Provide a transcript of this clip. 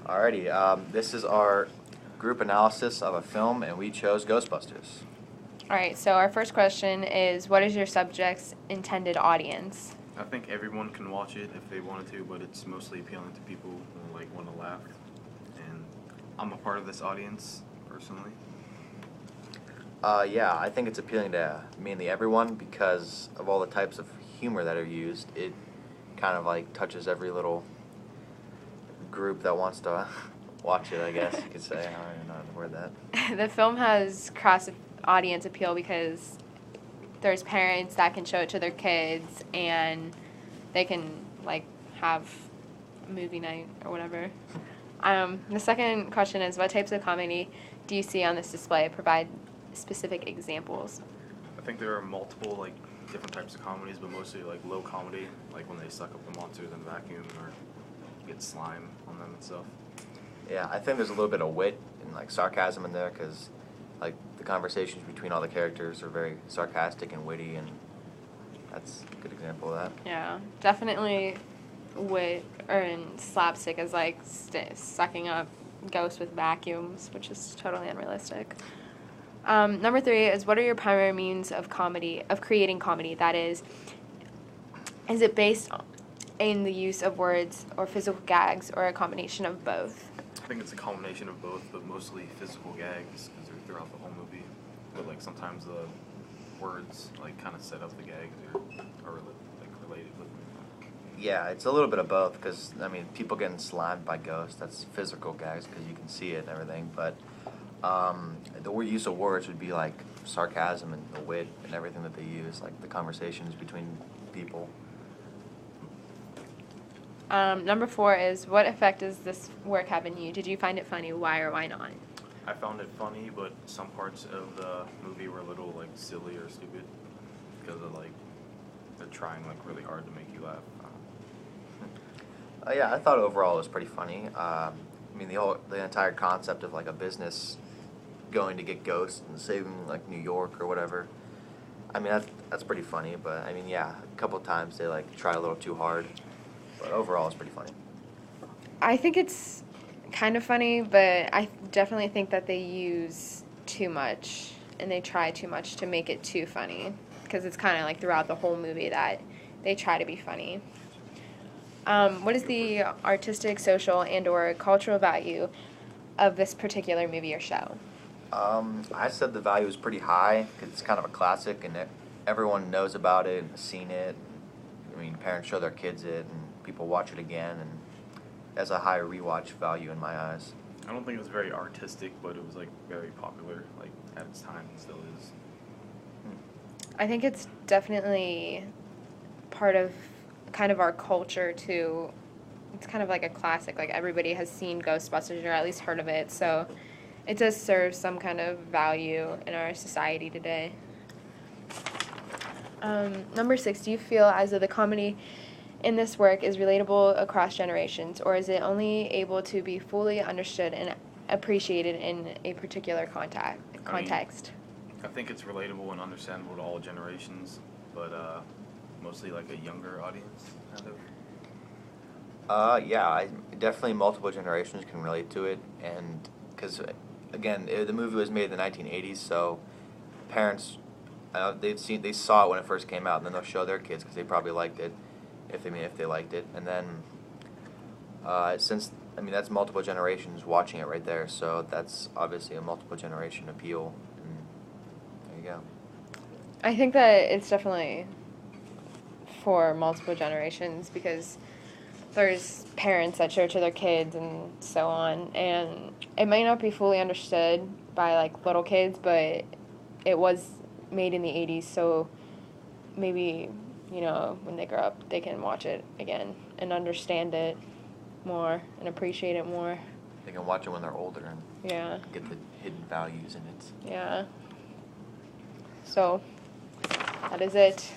Alrighty, this is our group analysis of a film, and we chose Ghostbusters. All right, so our first question is, what is your subject's intended audience? I think everyone can watch it if they wanted to, but it's mostly appealing to people who want to laugh. And I'm a part of this audience, personally. Yeah, I think it's appealing to mainly everyone because of all the types of humor that are used. It kind of touches every little group that wants to watch it, I guess you could say. I don't even know how to word that. The film has cross-audience appeal because there's parents that can show it to their kids and they can, have a movie night or whatever. The second question is, what types of comedy do you see on this display? Provide specific examples. I think there are multiple, different types of comedies, but mostly, low comedy, when they suck up the monsters in the vacuum or get slime on them and stuff. Yeah, I think there's a little bit of wit and sarcasm in there because the conversations between all the characters are very sarcastic and witty, and that's a good example of that. Yeah, definitely wit and slapstick is sucking up ghosts with vacuums, which is totally unrealistic. Number 3 is, what are your primary means of creating comedy? That is it based in the use of words or physical gags or a combination of both? I think it's a combination of both, but mostly physical gags because they're throughout the whole movie. But sometimes the words kind of set up the gags or are related with them. Yeah, it's a little bit of both because, people getting slimed by ghosts, that's physical gags because you can see it and everything, but the use of words would be sarcasm and the wit and everything that they use, the conversations between people. Number 4 is, what effect does this work have in you? Did you find it funny? Why or why not? I found it funny, but some parts of the movie were a little silly or stupid because of they're trying really hard to make you laugh. Yeah, I thought overall it was pretty funny. The entire concept of a business going to get ghosts and saving New York or whatever. That's pretty funny, but yeah, a couple of times they try a little too hard, but overall it's pretty funny. I think it's kind of funny, but I definitely think that they use too much and they try too much to make it too funny because it's kind of throughout the whole movie that they try to be funny. What is the artistic, social, and or cultural value of this particular movie or show? I said the value is pretty high because it's kind of a classic and everyone knows about it and has seen it. Parents show their kids it and people watch it again, and it has a high rewatch value in my eyes. I don't think it was very artistic, but it was very popular at its time and still is. I think it's definitely part of kind of our culture too. It's kind of like a classic. Everybody has seen Ghostbusters or at least heard of it, so it does serve some kind of value in our society today. Number 6, do you feel as though the comedy in this work is relatable across generations, or is it only able to be fully understood and appreciated in a particular context? I think it's relatable and understandable to all generations, but mostly a younger audience, kind of. Yeah, definitely multiple generations can relate to it, and because again, the movie was made in the 1980s, so parents they saw it when it first came out, and then they'll show their kids because they probably liked it, if they liked it, and then since that's multiple generations watching it right there, so that's obviously a multiple generation appeal, and there you go. I think that it's definitely for multiple generations because there's parents that show it to their kids and so on, and it might not be fully understood by little kids, but it was made in the 80s, so maybe when they grow up they can watch it again and understand it more and appreciate it more. They can watch it when they're older and get the hidden values in it. Yeah. So that is it.